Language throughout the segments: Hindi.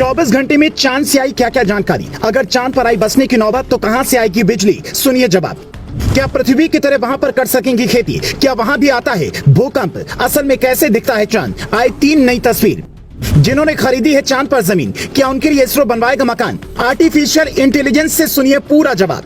24 घंटे में चांद से आई क्या क्या जानकारी। अगर चांद पर आई बसने की नौबत तो कहां से आएगी बिजली, सुनिए जवाब। क्या पृथ्वी की तरह वहां पर कर सकेंगी खेती? क्या वहां भी आता है भूकंप? असल में कैसे दिखता है चांद? आए 3 नई तस्वीर। जिन्होंने खरीदी है चांद पर जमीन, क्या उनके लिए इसरो बनवाएगा मकान? आर्टिफिशियल इंटेलिजेंस से सुनिए पूरा जवाब।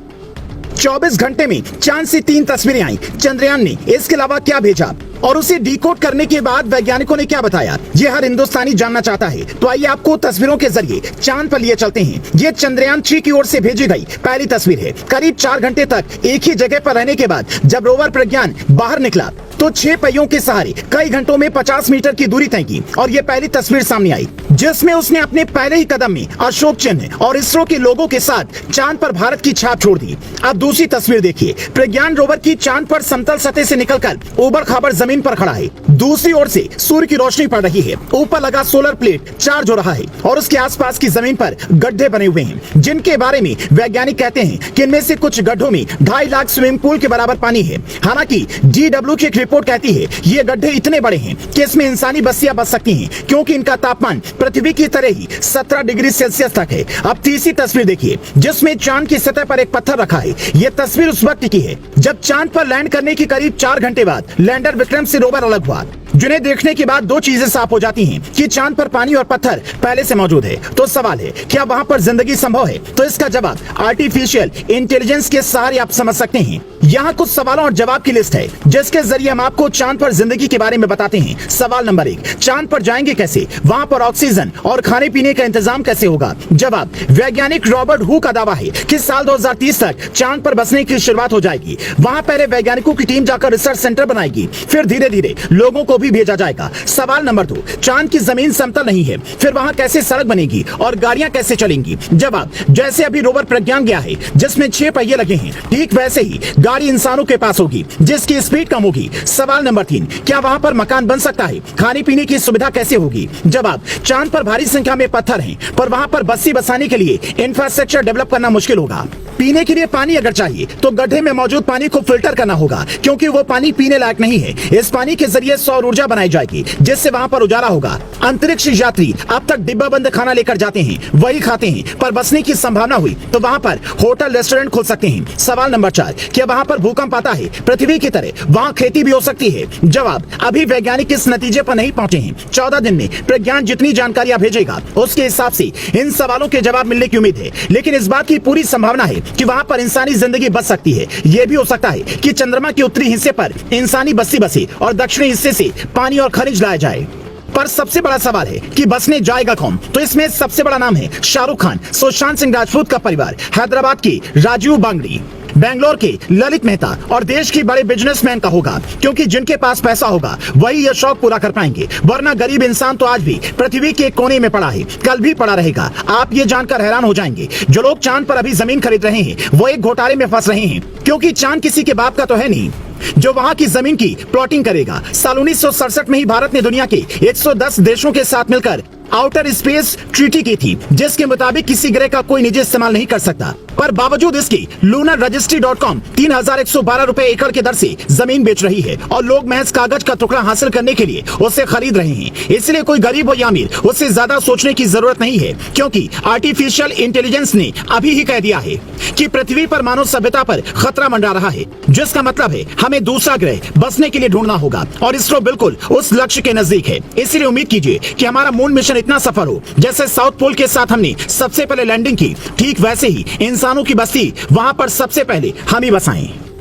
24 घंटे में चांद से 3 तस्वीरें आई चंद्रयान ने, इसके अलावा क्या भेजा और उसे डिकोड करने के बाद वैज्ञानिकों ने क्या बताया, ये हर हिंदुस्तानी जानना चाहता है। तो आइए आपको तस्वीरों के जरिए चांद पर लिए चलते हैं। ये चंद्रयान 3 की ओर से भेजी गई पहली तस्वीर है। करीब 4 घंटे तक एक ही जगह पर रहने के बाद जब रोवर प्रज्ञान बाहर निकला तो 6 पहियों के सहारे कई घंटों में 50 मीटर की दूरी तय की और ये पहली तस्वीर सामने आई जिसमें उसने अपने पहले ही कदम में अशोक चिन्ह और इसरो के लोगों के साथ चांद पर भारत की छाप छोड़ दी। अब दूसरी तस्वीर देखिए। प्रज्ञान रोवर की चांद पर समतल सतह से निकलकर ऊबड़ खाबड़ जमीन पर खड़ा है। दूसरी ओर से सूर्य की रोशनी पड़ रही है। ऊपर लगा सोलर प्लेट चार्ज हो रहा है और उसके आसपास की जमीन पर गड्ढे बने हुए हैं जिनके बारे में वैज्ञानिक कहते हैं कि इनमें से कुछ गड्ढों में 2.5 लाख स्विमिंग पूल के बराबर पानी है। हालांकि DW की एक रिपोर्ट कहती है ये गड्ढे इतने बड़े हैं कि इसमें इंसानी बस्तियां बस सकती हैं क्योंकि इनका तापमान पृथ्वी की तरह ही 17 डिग्री सेल्सियस तक है। अब तीसरी तस्वीर देखिए जिसमें चांद की सतह पर एक पत्थर रखा है। यह तस्वीर उस वक्त की है जब चांद पर लैंड करने के करीब 4 घंटे बाद लैंडर विक्रम से रोवर अलग हुआ, जिन्हें देखने के बाद 2 चीजें साफ हो जाती हैं कि चांद पर पानी और पत्थर पहले से मौजूद है। तो सवाल है क्या वहां पर जिंदगी संभव है? तो इसका जवाब आर्टिफिशियल इंटेलिजेंस के सहारे आप समझ सकते हैं। यहाँ कुछ सवालों और जवाब की लिस्ट है जिसके जरिए हम आपको चांद पर जिंदगी के बारे में बताते हैं। सवाल नंबर 1, चांद पर जाएंगे कैसे? वहां पर ऑक्सीजन और खाने पीने का इंतजाम कैसे होगा? जवाब, वैज्ञानिक रॉबर्ट हू का दावा है कि साल 2030 तक चांद पर बसने की शुरुआत हो जाएगी। वहां पहले वैज्ञानिकों की टीम जाकर रिसर्च सेंटर बनाएगी, फिर धीरे धीरे लोगों को भी भेजा जाएगा। सवाल नंबर 2, चांद की जमीन समतल नहीं है, फिर वहां कैसे सड़क बनेगी और गाड़ियां कैसे चलेंगी? जवाब, जैसे अभी रोवर प्रज्ञान गया है जिसमें 6 पहिए लगे हैं, ठीक वैसे ही गाड़ी इंसानों के पास होगी जिसकी स्पीड कम होगी। सवाल नंबर 3, क्या वहां पर मकान बन सकता है? खाने पीने की सुविधा कैसे होगी? जवाब, चांद पर भारी संख्या में पत्थर हैं, पर वहां पर बस्ती बसाने के लिए इंफ्रास्ट्रक्चर डेवलप करना मुश्किल होगा। पीने के लिए पानी अगर चाहिए तो गड्ढे में मौजूद पानी को फिल्टर करना होगा क्योंकि वो पानी पीने लायक नहीं है। इस पानी के जरिए सौर ऊर्जा बनाई जाएगी जिससे वहां पर उजाला होगा। अंतरिक्ष यात्री अब तक डिब्बा बंद खाना लेकर जाते हैं, वही खाते हैं, पर बसने की संभावना हुई तो वहां पर होटल रेस्टोरेंट खोल सकते हैं। सवाल नंबर 4, क्या वहां पर भूकंप आता है? पृथ्वी की तरह वहां खेती भी हो सकती है? जवाब, अभी वैज्ञानिक इस नतीजे पर नहीं पहुंचे हैं। 14 दिन में प्रज्ञान जितनी जानकारियां भेजेगा उसके हिसाब से इन सवालों के जवाब मिलने की उम्मीद है। लेकिन इस बात की पूरी संभावना है कि वहां पर इंसानी जिंदगी बच सकती है। यह भी हो सकता है कि चंद्रमा के उत्तरी हिस्से पर इंसानी बस्ती बसे और दक्षिणी हिस्से से पानी और खनिज लाया जाए। पर सबसे बड़ा सवाल है कि बसने जाएगा कौन? तो इसमें सबसे बड़ा नाम है शाहरुख खान, सुशांत सिंह राजपूत का परिवार, हैदराबाद के राजीव बांगड़ी, बेंगलोर के ललित मेहता और देश के बड़े बिजनेसमैन का होगा क्योंकि जिनके पास पैसा होगा वही यह शौक पूरा कर पाएंगे, वरना गरीब इंसान तो आज भी पृथ्वी के कोने में पड़ा है, कल भी पड़ा रहेगा। आप ये जानकर हैरान हो जाएंगे जो लोग चांद पर अभी जमीन खरीद रहे हैं वो एक घोटाले में फंस रहे हैं क्योंकि चांद किसी के बाप का तो है नहीं जो वहां की जमीन की प्लॉटिंग करेगा। साल 1967 में ही भारत ने दुनिया के 110 देशों के साथ मिलकर आउटर स्पेस ट्रीटी की थी जिसके मुताबिक किसी ग्रह का कोई निजी इस्तेमाल नहीं कर सकता, पर बावजूद इसके लूनर रजिस्ट्री.com 3112 रुपए एकड़ के दर से जमीन बेच रही है और लोग महज कागज का टुकड़ा हासिल करने के लिए उसे खरीद रहे हैं। इसलिए कोई गरीब हो या अमीर उससे ज्यादा सोचने की जरूरत नहीं है क्योंकि आर्टिफिशियल इंटेलिजेंस ने अभी ही कह दिया है कि पृथ्वी पर मानव सभ्यता पर खतरा मंडरा रहा है, जिसका मतलब है हमें दूसरा ग्रह बसने के लिए ढूंढना होगा और इसरो बिल्कुल उस लक्ष्य के नजदीक है। इसलिए उम्मीद कीजिए कि हमारा मून मिशन इतना सफल हो जैसे साउथ पोल के साथ हमने सबसे पहले लैंडिंग की, ठीक वैसे ही इंसानों की बस्ती वहां पर सबसे पहले हम ही बसाएं।